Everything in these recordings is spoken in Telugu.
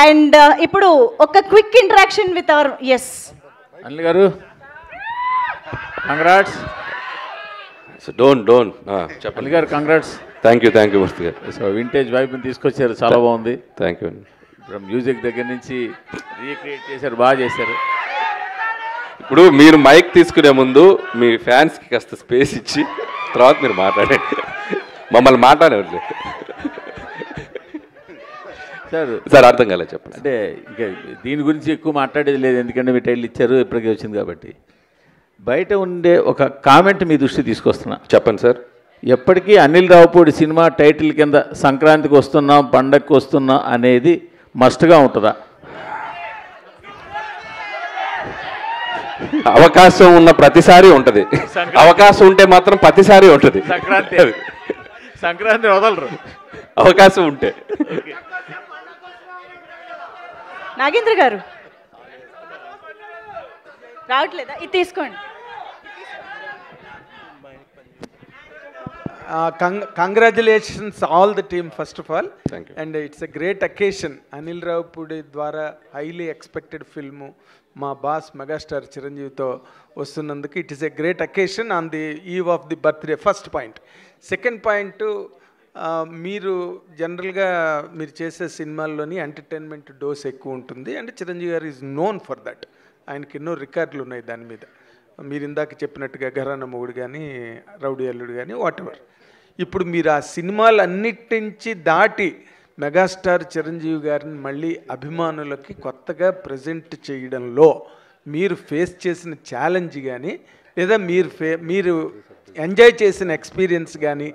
అండ్ ఇప్పుడు ఒక quick interaction with our S Anil garu congrats. Don't చెప్పండి Anil garu congrats. Thank you మూర్తి గారు. సో వింటేజ్ వైబ్ని తీసుకొచ్చారు, చాలా బాగుంది. Thank you. ఇప్పుడు మ్యూజిక్ దగ్గర నుంచి రీక్రియేట్ చేశారు, బాగా చేశారు. ఇప్పుడు మీరు మైక్ తీసుకునే ముందు మీ ఫ్యాన్స్కి కాస్త స్పేస్ ఇచ్చి తర్వాత మీరు మాట్లాడండి, మమ్మల్ని మాట్లాడేవారు సార్. అర్థం కాలేదు చెప్పండి. అంటే ఇక దీని గురించి ఎక్కువ మాట్లాడేది లేదు, ఎందుకంటే మీ టైటిల్ ఇచ్చారు, ఇప్పటికే వచ్చింది కాబట్టి. బయట ఉండే ఒక కామెంట్ మీ దృష్టి తీసుకొస్తున్నా. చెప్పండి సార్. ఎప్పటికీ అనిల్ రావుపూడి సినిమా టైటిల్ కింద సంక్రాంతికి వస్తున్నాం, పండగకి వస్తున్నాం అనేది మస్ట్గా ఉంటుందా? అవకాశం ఉన్న ప్రతిసారి ఉంటుంది, అవకాశం ఉంటే మాత్రం ప్రతిసారి ఉంటుంది. సంక్రాంతి వదలరు అవకాశం ఉంటే. నాగేంద్ర గారు రావట్లేదా? ఇది తీసుకోండి. Congratulations all the team first of all. Thank you. And it's a great occasion. Anil Raupudi ద్వారా highly expected film మా బాస్ మెగాస్టార్ చిరంజీవితో వస్తున్నందుకు it is a great occasion on the eve of the birthday. First point. Second point, మీరు జనరల్గా మీరు చేసే సినిమాల్లోని ఎంటర్టైన్మెంట్ డోస్ ఎక్కువ ఉంటుంది. అంటే చిరంజీవి గారు ఈజ్ నోన్ ఫర్ దట్. ఆయనకి ఎన్నో రికార్డులు ఉన్నాయి దాని మీద. మీరు ఇందాక చెప్పినట్టుగా ఘరానా మొగుడు కానీ, రౌడీ అల్లుడు కానీ, వాట్ ఎవర్. ఇప్పుడు మీరు ఆ సినిమాలన్నిటి నుంచి దాటి మెగాస్టార్ చిరంజీవి గారిని మళ్ళీ అభిమానులకి కొత్తగా ప్రజెంట్ చేయడంలో మీరు ఫేస్ చేసిన ఛాలెంజ్ కానీ, లేదా మీరు ఎంజాయ్ చేసిన ఎక్స్పీరియన్స్ కానీ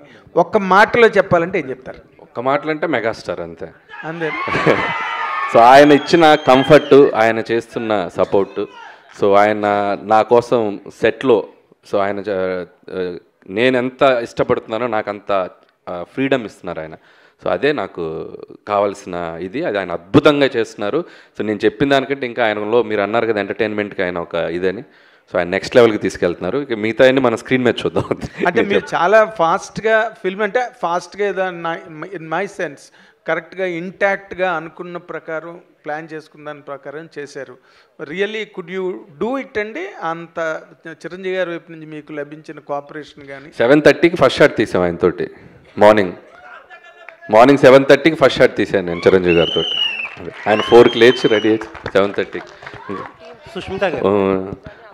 ఒక్క మాటలో చెప్పాలంటే ఏం చెప్తారు? ఒక్క మాటలు అంటే మెగాస్టార్ అంతే. అంతే. సో ఆయన ఇచ్చిన కంఫర్ట్, ఆయన చేస్తున్న సపోర్టు, సో ఆయన నా కోసం సెట్లో, సో ఆయన నేను ఎంత ఇష్టపడుతున్నానో నాకు అంత ఫ్రీడమ్ ఇస్తున్నారు ఆయన. సో అదే నాకు కావాల్సిన ఇది. అది ఆయన అద్భుతంగా చేస్తున్నారు. సో నేను చెప్పిన దానికంటే ఇంకా ఆయనలో మీరు అన్నారు కదా ఎంటర్టైన్మెంట్కి ఆయన ఒక ఇదని, సో ఆయన నెక్స్ట్ లెవెల్కి తీసుకెళ్తున్నారు. ఇక మిగతా అన్ని మన స్క్రీన్ మీద చూద్దాం. అంటే మీరు చాలా ఫాస్ట్గా ఫిల్మ్, అంటే ఫాస్ట్గా ఏదో ఇన్ మై సెన్స్ కరెక్ట్గా ఇంటాక్ట్గా అనుకున్న ప్రకారం ప్లాన్ చేసుకున్న దాని ప్రకారం చేశారు. Really could you do it అండి? అంత చిరంజీవి గారి వైపు నుంచి మీకు లభించిన కోఆపరేషన్ కానీ? 7:30కి ఫస్ట్ షాట్ తీసాం ఆయనతోటి. మార్నింగ్ 7:30కి ఫస్ట్ షాట్ తీసాను నేను చిరంజీవి గారితో. ఆయన 4కి లేచి రెడీ అయ్యి 7:30కి సుష్మిత గారు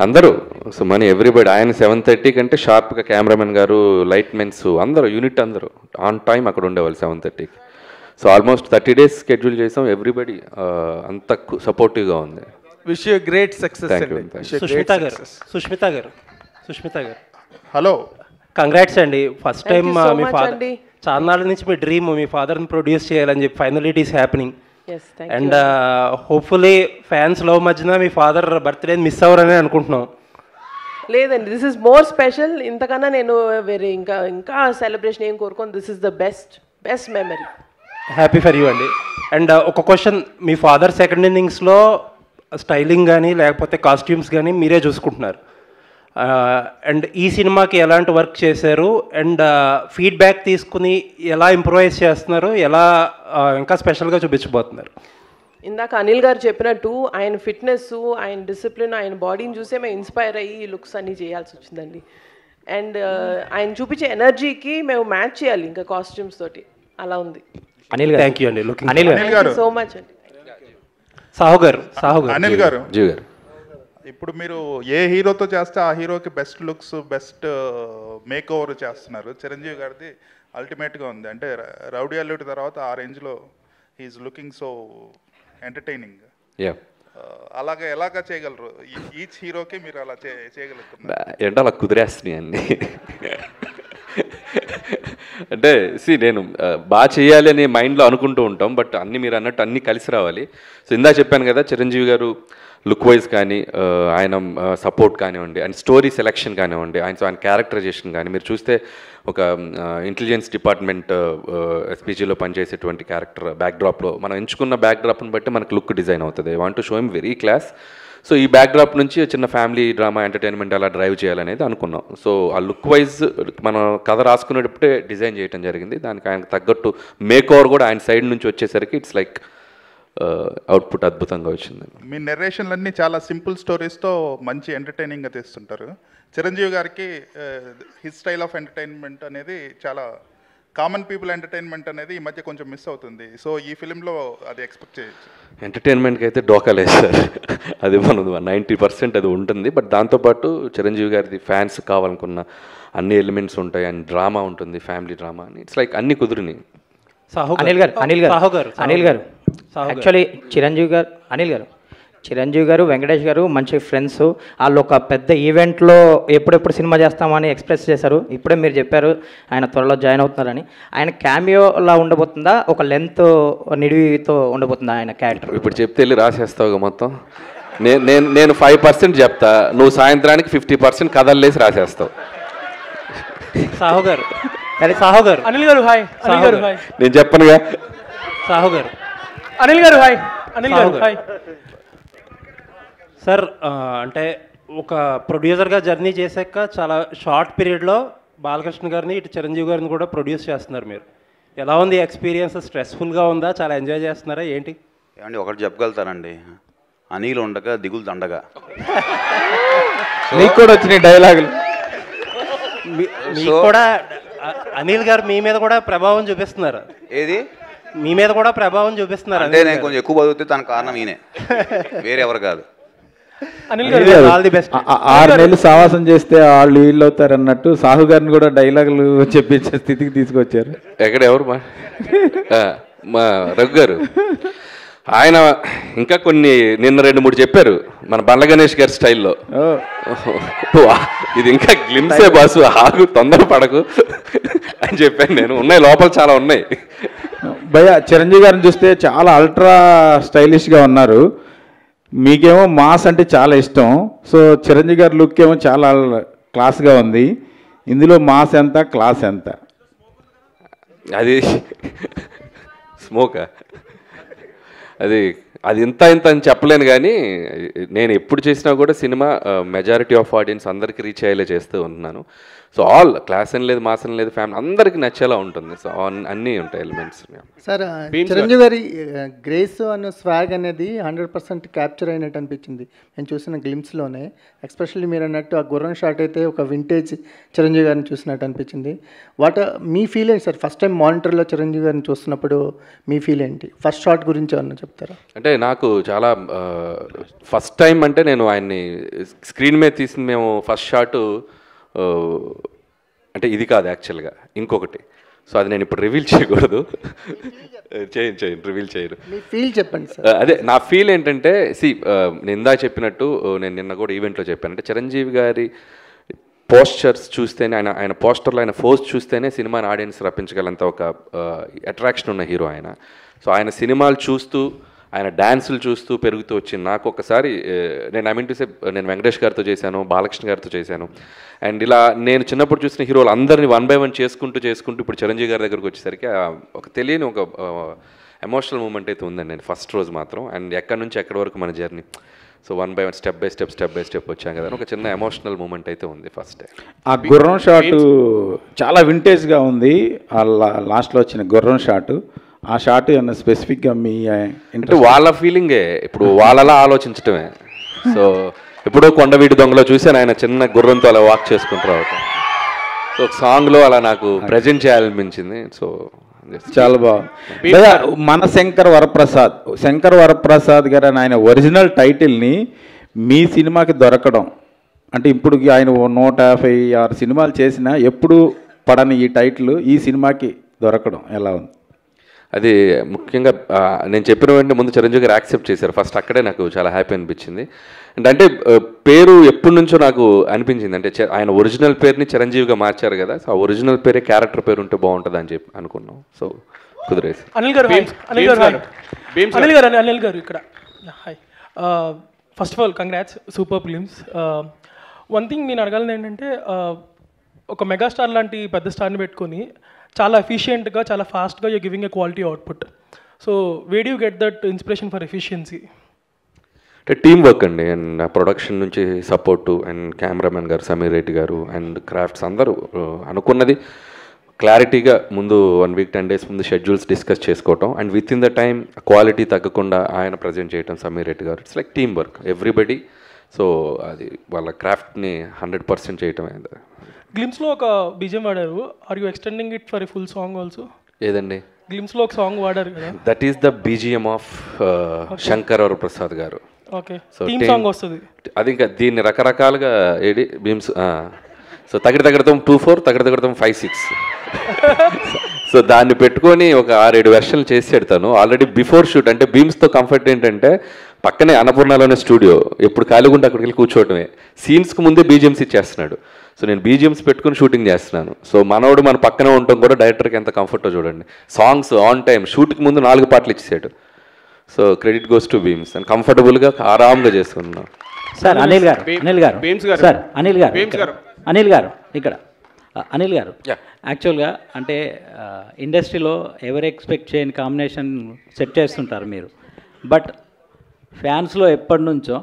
అందరూ, సో మన ఎవ్రీబడి. ఆయన 7:30కి అంటే షార్ప్గా కెమెరామెన్ గారు, లైట్ మెన్స్ అందరూ, యూనిట్ అందరూ ఆన్ టైం అక్కడ ఉండేవాళ్ళు 7:30కి. సో ఆల్మోస్ట్ 30 days స్కెడ్యూల్ చేసాం. ఎవ్రీబడి అంత సపోర్టివ్గా ఉంది. Wish you great success. Sushmita గారు హలో, కంగ్రాట్స్ అండి. ఫస్ట్ టైం మీ ఫాదర్, చాలా నాళ్ళ నుంచి మీ డ్రీమ్ మీ ఫాదర్ని ప్రొడ్యూస్ చేయాలని చెప్పి final it is happening. And hopefully fans love మధ్యన మీ ఫాదర్ బర్త్డే మిస్ అవ్వరని అనుకుంటున్నాం. లేదండి, దిస్ ఇస్ మోర్ స్పెషల్. ఇంతకన్నా నేను వేరే ఇంకా సెలబ్రేషన్ ఏం కోరుకోను. This is the best memory. Happy for you అండి. అండ్ ఒక క్వశ్చన్, మీ ఫాదర్ సెకండ్ ఇన్నింగ్స్లో స్టైలింగ్ కానీ లేకపోతే కాస్ట్యూమ్స్ కానీ మీరే చూసుకుంటున్నారు. అండ్ ఈ సినిమాకి ఎలాంటి వర్క్ చేశారు, అండ్ ఫీడ్బ్యాక్ తీసుకుని ఎలా ఇంప్రూవైజ్ చేస్తున్నారు, ఎలా ఇంకా స్పెషల్గా చూపించబోతున్నారు? ఇందాక అనిల్ గారు చెప్పినట్టు ఆయన ఫిట్నెస్, ఆయన డిసిప్లిన్, ఆయన బాడీని చూసే మేము ఇన్స్పైర్ అయ్యి ఈ లుక్స్ అన్నీ చేయాల్సి వచ్చిందండి. అండ్ ఆయన చూపించే ఎనర్జీకి మేము మ్యాచ్ చేయాలి ఇంకా కాస్ట్యూమ్స్ తోటి. అలా ఉంది. అనిల్ గారు థ్యాంక్ యూ అండి. అనిల్ గారు సో మచ్ అండి. సాహు గారు అనిల్ గారు, జీవి గారు, ఇప్పుడు మీరు ఏ హీరోతో చేస్తే ఆ హీరోకి best looks, best make over చేస్తున్నారు. చిరంజీవి గారిది అల్టిమేట్గా ఉంది. అంటే రౌడీ అల్లుడి తర్వాత ఆ రేంజ్లో హీఈస్ లుకింగ్ సో ఎంటర్టైనింగ్. అలాగే ఎలాగా చేయగలరు? ఈచ్ హీరోకి మీరు అలా చేయగలుగుతున్నారు? ఏంటో అలా కుదిరేస్తున్నాయి అన్నీ. అంటే నేను బాగా చేయాలి అనే మైండ్లో అనుకుంటూ ఉంటాం, బట్ అన్నీ మీరు అన్నట్టు అన్నీ కలిసి రావాలి. సో ఇందా చెప్పాను కదా, చిరంజీవి గారు లుక్ వైజ్ కానీ, ఆయన సపోర్ట్ కానివ్వండి, ఆయన స్టోరీ సెలెక్షన్ కానివ్వండి, ఆయన క్యారెక్టరైజేషన్ కానీ, మీరు చూస్తే ఒక ఇంటెలిజెన్స్ డిపార్ట్మెంట్ ఎస్పీజీలో పనిచేసేటువంటి క్యారెక్టర్ బ్యాక్డ్రాప్లో మనం ఎంచుకున్న బ్యాక్డ్రాప్ని బట్టి మనకు లుక్ డిజైన్ అవుతుంది. I want to show him very class. So ఈ బ్యాక్డ్రాప్ నుంచి చిన్న ఫ్యామిలీ డ్రామా ఎంటర్టైన్మెంట్ అలా డ్రైవ్ చేయాలనేది అనుకున్నాం. సో ఆ లుక్ వైజ్ మనం కథ రాసుకునేటప్పుడే డిజైన్ చేయడం జరిగింది. దానికి ఆయనకు తగ్గట్టు మేక్ ఓవర్ కూడా ఆయన సైడ్ నుంచి వచ్చేసరికి ఇట్స్ లైక్ అవుట్పుట్ అద్భుతంగా వచ్చింది. మీ నెరేషన్లన్నీ చాలా సింపుల్ స్టోరీస్తో మంచి ఎంటర్టైనింగ్గా తీస్తుంటారు. చిరంజీవి గారికి హిస్ స్టైల్ ఆఫ్ ఎంటర్టైన్మెంట్ అనేది చాలా కామన్ పీపుల్ ఎంటర్టైన్మెంట్ అనేది ఈ మధ్య కొంచెం మిస్ అవుతుంది. సో ఈ ఫిలింలో అది ఎక్స్పెక్ట్ చేయొచ్చు. ఎంటర్టైన్మెంట్కి అయితే డోకా లేదు సార్, అది మనది 90% అది ఉంటుంది. బట్ దాంతోపాటు చిరంజీవి గారిది ఫ్యాన్స్ కావాలనుకున్న అన్ని ఎలిమెంట్స్ ఉంటాయి, అండ్ డ్రామా ఉంటుంది, ఫ్యామిలీ డ్రామా అని. ఇట్స్ లైక్ అన్ని కుదిరినాయి. అనిల్ గారు యాక్చువల్లీ చిరంజీవి గారు వెంకటేష్ గారు మంచి ఫ్రెండ్స్. వాళ్ళు ఒక పెద్ద ఈవెంట్లో ఎప్పుడెప్పుడు సినిమా చేస్తామని ఎక్స్ప్రెస్ చేశారు. ఇప్పుడే మీరు చెప్పారు ఆయన త్వరలో జాయిన్ అవుతున్నారని. ఆయన క్యామియోలా ఉండబోతుందా, ఒక లెంత్ నిడివితో ఉండబోతుందా ఆయన క్యారెక్టర్? ఇప్పుడు చెప్తే వెళ్ళి రాసేస్తావు మొత్తం. నేను 5% చెప్తా, నువ్వు సాయంత్రానికి 50% కథల్లేసి రాసేస్తావు. సాహు గారు అనిల్ గారు హాయ్. అనిల్ గారు హాయ్. నేను చెప్పనుగా. సాహు గారు అనిల్ గారు హాయ్. అనిల్ గారు హాయ్. సార్ అంటే ఒక ప్రొడ్యూసర్గా జర్నీ చేశాక చాలా షార్ట్ పీరియడ్లో బాలకృష్ణ గారిని ఇటు చిరంజీవి గారిని కూడా ప్రొడ్యూస్ చేస్తున్నారు మీరు. ఎలా ఉంది ఎక్స్పీరియన్స్? స్ట్రెస్ఫుల్గా ఉందా, చాలా ఎంజాయ్ చేస్తున్నారా ఏంటి? ఏమండి ఒకటి చెప్పగలుగుతానండి, అనిల్ ఉండగా దిగులు దండగా. నీకు కూడా వచ్చినాయి డైలాగులు. మీకు కూడా అనిల్ గారు మీ మీద కూడా ప్రభావం చూపిస్తున్నారు. ఏది మీ మీద కూడా ప్రభావం చూపిస్తున్నారు అంటే నేను కొంచెం ఎక్కువ బతుకుతే తన కారణం ఈయనే, వేరెవరు కాదు. అనిల్ గారు ఆల్ ది బెస్ట్. 6 నెలలు సావాసం చేస్తే వాళ్ళు వీళ్ళు అవుతారు అన్నట్టు సాహు గారిని కూడా డైలాగులు చెప్పించే స్థితికి తీసుకొచ్చారు. ఎక్కడ ఎవరు మా రఘు గారు, ఆయన ఇంకా కొన్ని నిన్న 2-3 చెప్పారు మన బండ్ల గణేష్ గారి స్టైల్లో. ఇది ఇంకా గ్లిమ్సే బాసు, ఆగు తొందరపడకు అని చెప్పాను నేను. ఉన్నాయి లోపల చాలా ఉన్నాయి. భయ్య చిరంజీవి గారిని చూస్తే చాలా అల్ట్రా స్టైలిష్గా ఉన్నారు. మీకేమో మాస్ అంటే చాలా ఇష్టం. సో చిరంజీవి గారి లుక్ ఏమో చాలా క్లాస్గా ఉంది. ఇందులో మాస్ ఎంత, క్లాస్ ఎంత? అది స్మోకా, అది ఇంత అని చెప్పలేను. కానీ నేను ఎప్పుడు చేసినా కూడా సినిమా మెజారిటీ ఆఫ్ ఆడియన్స్ అందరికీ రీచ్ అయ్యేలా చేస్తూ ఉంటున్నాను. సో ఆల్ క్లాస్ అని లేదు, మాస్ అని లేదు, ఫ్యామిలీ అందరికీ నచ్చేలా ఉంటుంది. సో అన్నీ ఉంటాయి ఎలిమెంట్స్. సార్ చిరంజీవి గారి గ్రేస్ అనే స్వాగ్ అనేది 100% క్యాప్చర్ అయినట్టు అనిపించింది నేను చూసిన గ్లిమ్స్లోనే. ఎస్పెషల్లీ మీరు అన్నట్టు ఆ గుర్రం షాట్ అయితే ఒక వింటేజ్ చిరంజీవి గారిని చూసినట్టు అనిపించింది. మీ ఫీల్ ఏంటి సార్? ఫస్ట్ టైం మానిటర్లో చిరంజీవి గారిని చూస్తున్నప్పుడు మీ ఫీల్ ఏంటి? ఫస్ట్ షాట్ గురించి ఏమన్నా చెప్తారా? అంటే నాకు చాలా ఫస్ట్ టైం అంటే నేను ఆయన్ని స్క్రీన్ మీద తీసింది మేము ఫస్ట్ షాటు అంటే ఇది కాదు యాక్చువల్గా, ఇంకొకటి. సో అది నేను ఇప్పుడు రివీల్ చేయకూడదు. చేయను రివీల్ చేయను. ఫీల్ చెప్పండి సార్. అదే నా ఫీల్ ఏంటంటే, నేను ఇందాక చెప్పినట్టు, నేను నిన్న కూడా ఈవెంట్లో చెప్పాను. అంటే చిరంజీవి గారి పోస్చర్స్ చూస్తేనే, ఆయన పోస్టర్లో ఆయన ఫోజ్ చూస్తేనే సినిమాని ఆడియన్స్ రప్పించగలంత ఒక అట్రాక్షన్ ఉన్న హీరో ఆయన. సో ఆయన సినిమాలు చూస్తూ, ఆయన డ్యాన్సులు చూస్తూ పెరుగుతూ వచ్చింది. నాకు ఒకసారి నేను వెంకటేష్ గారితో చేశాను, బాలకృష్ణ గారితో చేశాను. అండ్ ఇలా నేను చిన్నప్పుడు చూసిన హీరోలు అందరినీ 1 by 1 చేసుకుంటూ ఇప్పుడు చిరంజీవి గారి దగ్గరకు వచ్చేసరికి ఒక తెలియని ఒక ఎమోషనల్ మూమెంట్ అయితే ఉందండి నేను ఫస్ట్ రోజు మాత్రం. అండ్ ఎక్కడి నుంచి ఎక్కడి వరకు మన journey, so 1 by 1 step by step వచ్చాం కదా, ఒక చిన్న ఎమోషనల్ మూమెంట్ అయితే ఉంది ఫస్ట్ డే. ఆ గుర్రం షాటు చాలా వింటేజ్గా ఉంది. ఆ లాస్ట్లో వచ్చిన గుర్రం షాటు, ఆ షాట్ ఏమన్నా స్పెసిఫిక్గా మీ అంటే వాళ్ళ ఫీలింగే, ఇప్పుడు వాళ్ళలా ఆలోచించటమే. సో ఎప్పుడో కొండవీటి దొంగలో చూసాను ఆయన చిన్న గుర్రంతో అలా వాక్ చేసుకుంటూ రావటం. సో సాంగ్లో అలా నాకు ప్రజెంట్ చేయాలనిపించింది. సో చాలా బాగుంది. మన శంకర్ వరప్రసాద్ గారు ఆయన ఒరిజినల్ టైటిల్ని మీ సినిమాకి దొరకడం అంటే, ఇప్పుడు ఆయన 156 సినిమాలు చేసినా ఎప్పుడు పడని ఈ టైటిల్ ఈ సినిమాకి దొరకడం ఎలా ఉంది? అది ముఖ్యంగా నేను చెప్పిన వెంటనే ముందు చిరంజీవి గారు యాక్సెప్ట్ చేశారు ఫస్ట్. అక్కడే నాకు చాలా హ్యాపీ అనిపించింది. అంటే పేరు ఎప్పటి నుంచో నాకు అనిపించింది, అంటే ఆయన ఒరిజినల్ పేరుని చిరంజీవిగా మార్చారు కదా, సో ఆ ఒరిజినల్ పేరే క్యారెక్టర్ పేరు ఉంటే బాగుంటుంది అని చెప్పి అనుకున్నాం. సో కుదిరేసి. అనిల్ గారు ఇక్కడ hi. First of all congrats, super films. One thing నేను అడగాలని ఏంటంటే, ఒక మెగాస్టార్ లాంటి పెద్ద స్టార్ని పెట్టుకొని చాలా ఎఫిషియెంట్గా, చాలా ఫాస్ట్గా you giving a quality output. So where you get that inspiration for efficiency? అంటే టీమ్ వర్క్ అండి. అండ్ నా ప్రొడక్షన్ నుంచి సపోర్టు, అండ్ కెమెరామెన్ గారు సమీర్ రెడ్డి గారు, అండ్ క్రాఫ్ట్స్ అందరూ అనుకున్నది క్లారిటీగా ముందు 1 వీక్ 10 డేస్ ముందు షెడ్యూల్స్ డిస్కస్ చేసుకోవటం and with in the time quality తగ్గకుండా ఆయన ప్రజెంట్ చేయటం సమీర్ రెడ్డి గారు. It's like team work everybody. So అది వాళ్ళ క్రాఫ్ట్ని 100% చేయటం అయింది. గ్లిమ్స్లో ఒక బీజిఎం వాడారు. Are you extending it for a full song also? ఏదండి? గ్లిమ్స్లో ఒక సాంగ్ వాడారు కదా. That is the BGM of Shankar Varaprasad garu. Okay, theme song వస్తుంది అది. ఇంకా దీన్ని రకరకాలుగా ఏడి బీమ్స్. సో తగడతం 2-4, తగడతం 5-6. సో దాన్ని పెట్టుకొని ఒక 6-7 వెర్షన్లు చేసాడు తను ఆల్రెడీ బిఫోర్ షూట్. అంటే బీమ్స్తో కంఫర్ట్ ఏంటంటే పక్కనే అన్నపూర్ణలోనే స్టూడియో, ఎప్పుడు ఖాళీగా ఉంటే అక్కడికి వెళ్ళి కూర్చోవటమే. సీన్స్కి ముందే బీజిఎమ్స్ ఇచ్చేస్తున్నాడు. సో నేను బీజిఎమ్స్ పెట్టుకుని షూటింగ్ చేస్తున్నాను. సో మనోడు మన పక్కనే ఉండటం కూడా డైరెక్టర్కి ఎంత కంఫర్టో చూడండి. సాంగ్స్ ఆన్ టైం, షూట్కి ముందు 4 పాటలు ఇచ్చేసాడు. So credit goes to Bheems and కంఫర్టబుల్గా ఆరామ్గా చేసుకున్నాం. సార్ అనిల్ గారు సార్ అనిల్ గారు ఇక్కడ అనిల్ గారు యాక్చువల్గా అంటే ఇండస్ట్రీలో ఎవరు ఎక్స్పెక్ట్ చేయని కాంబినేషన్ సెట్ చేస్తుంటారు మీరు. బట్ ఫ్యాన్స్లో ఎప్పటి నుంచో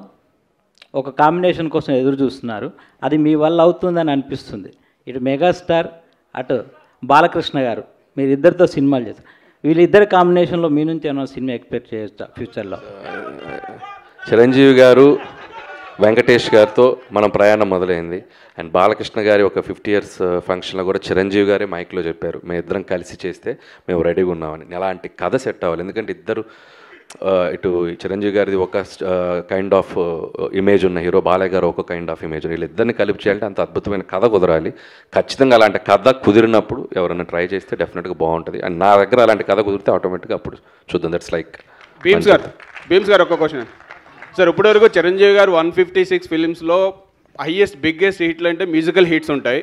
ఒక కాంబినేషన్ కోసం ఎదురు చూస్తున్నారు. అది మీ వల్ల అవుతుందని అనిపిస్తుంది. ఇటు మెగాస్టార్ అటు బాలకృష్ణ గారు మీరిద్దరితో సినిమాలు చేస్తారు. వీళ్ళిద్దరి కాంబినేషన్లో మీ నుంచి ఏమైనా సినిమా ఎక్స్పెక్ట్ చేయొచ్చా ఫ్యూచర్లో? చిరంజీవి గారు వెంకటేష్ గారితో మనం ప్రయాణం మొదలైంది. అండ్ బాలకృష్ణ గారి ఒక 50 years ఫంక్షన్లో కూడా చిరంజీవి గారే మైక్లో చెప్పారు, మేము ఇద్దరం కలిసి చేస్తే మేము రెడీగా ఉన్నామని. ఎలాంటి కథ సెట్ అవ్వాలి, ఎందుకంటే ఇద్దరు ఇటు చిరంజీవి గారిది ఒక కైండ్ ఆఫ్ ఇమేజ్ ఉన్న హీరో, బాలయ్య గారు ఒక కైండ్ ఆఫ్ ఇమేజ్. వీళ్ళిద్దరిని కలిపి చేయాలంటే అంత అద్భుతమైన కథ కుదరాలి. ఖచ్చితంగా అలాంటి కథ కుదిరినప్పుడు ఎవరైనా ట్రై చేస్తే డెఫినెట్గా బాగుంటుంది. అండ్ నా దగ్గర అలాంటి కథ కుదిరితే ఆటోమేటిక్గా అప్పుడు చూద్దాం. దట్స్ లైక్ భీమ్స్ గారు ఒక క్వశ్చన్ సార్. ఇప్పటివరకు చిరంజీవి గారు 156 ఫిలిమ్స్లో హైయెస్ట్ బిగ్గెస్ట్ హిట్లు అంటే మ్యూజికల్ హిట్స్ ఉంటాయి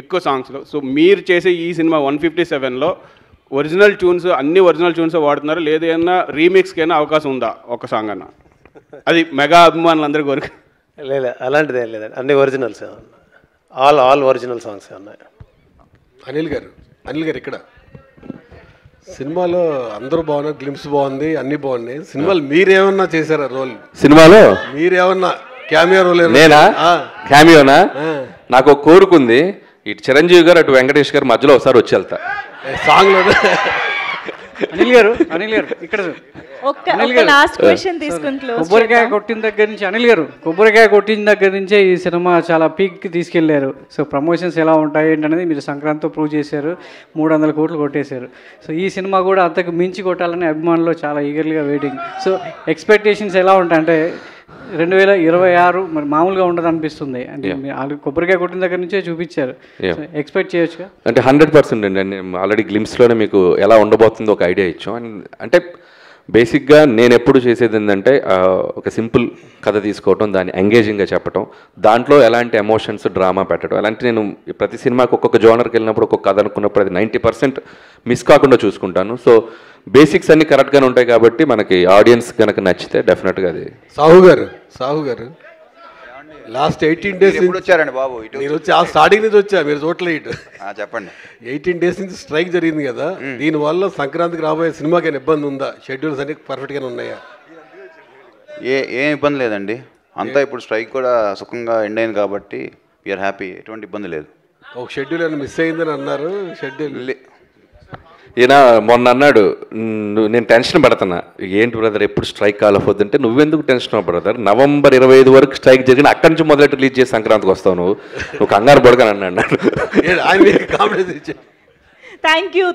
ఎక్కువ సాంగ్స్లో. సో మీరు చేసే ఈ సినిమా 157లో ఒరిజినల్ ట్యూన్స్, అన్ని ఒరిజినల్ ట్యూన్స్ వాడుతున్నారు, లేదు ఏమన్నా రీమిక్స్కి అయినా అవకాశం ఉందా ఒక సాంగ్ అన్న? అది మెగా అభిమానులు కోరిక. లేదు అలాంటిది ఏం లేదండి, అన్ని ఒరిజినల్స్ ఆల్ ఒరిజినల్ సాంగ్స్ ఉన్నాయి. అనిల్ గారు ఇక్కడ సినిమాలో అందరూ బాగున్నారు, గ్లిమ్స్ బాగుంది, అన్ని బాగున్నాయి. సినిమాలు మీరేమన్నా చేశారా రోల్? సినిమాలో మీరేమన్నా క్యామియో రోల్? నేనా క్యామియోనా? నాకు ఒక కోరుకుంది, ఇటు చిరంజీవి గారు అటు వెంకటేష్ గారు మధ్యలో ఒకసారి వచ్చి వెళ్తా సాంగ్ లో. అనిల్ గారు ఇక్కడ కొబ్బరికాయ కొట్టిన దగ్గర నుంచి కొబ్బరికాయ కొట్టిన దగ్గర నుంచే ఈ సినిమా చాలా పీక్కి తీసుకెళ్లారు. సో ప్రమోషన్స్ ఎలా ఉంటాయి ఏంటనేది మీరు సంక్రాంతితో ప్రూవ్ చేశారు. 300 కోట్లు కొట్టేశారు. సో ఈ సినిమా కూడా అంతకు మించి కొట్టాలని అభిమానులు చాలా ఈగర్లీగా వెయిటింగ్. సో ఎక్స్పెక్టేషన్స్ ఎలా ఉంటాయి అంటే 2026 మరి మామూలుగా ఉండదు అనిపిస్తుంది. అంటే కొబ్బరికాయ కొట్టిన దగ్గర నుంచే చూపించారు, ఎక్స్పెక్ట్ చేయొచ్చుగా? అంటే 100% అండి. ఆల్రెడీ గ్లిమ్స్లోనే మీకు ఎలా ఉండబోతుందో ఒక ఐడియా ఇచ్చాం. అంటే బేసిక్గా నేను ఎప్పుడు చేసేది ఏంటంటే ఒక సింపుల్ కథ తీసుకోవటం, దాన్ని ఎంగేజింగ్గా చెప్పటం, దాంట్లో ఎలాంటి ఎమోషన్స్ డ్రామా పెట్టడం. అలాంటి నేను ప్రతి సినిమాకి ఒక్కొక్క జోనర్కి వెళ్ళినప్పుడు ఒక్కొక్క కథ అనుకున్నప్పుడు అది 90% మిస్ కాకుండా చూసుకుంటాను. సో బేసిక్స్ అన్ని కరెక్ట్గానే ఉంటాయి కాబట్టి మనకి ఆడియన్స్ కనుక నచ్చితే డెఫినెట్గా అది. సాహు గారు లాస్ట్ 18 days వచ్చారండి బాబు. మీరు వచ్చి ఆ స్టార్టింగ్ నుంచి వచ్చా, మీరు చూడలే ఇటు. చెప్పండి. 18 days నుంచి స్ట్రైక్ జరిగింది కదా, దీనివల్ల సంక్రాంతికి రాబోయే సినిమాకి ఇబ్బంది ఉందా? షెడ్యూల్స్ అన్ని పర్ఫెక్ట్గానే ఉన్నాయా? ఏం ఇబ్బంది లేదండి, అంతా ఇప్పుడు స్ట్రైక్ కూడా సుఖంగా ఎండ్ అయింది కాబట్టి వీఆర్ హ్యాపీ, ఎటువంటి ఇబ్బంది లేదు. ఒక షెడ్యూల్ అని మిస్ అయిందని అన్నారు. షెడ్యూల్ ఈయన మొన్న అన్నాడు, నేను టెన్షన్ పడుతున్నా, ఏంటి బ్రదర్ ఎప్పుడు స్ట్రైక్ కాలపోద్దంటే, నువ్వెందుకు టెన్షన్ బ్రదర్, November 25 వరకు స్ట్రైక్ జరిగిన అక్కడి నుంచి మొదలెట్టి రిలీజ్ చేసి సంక్రాంతికి వస్తావు, నువ్వు కంగారు పడగానే అన్నాడు. Thank you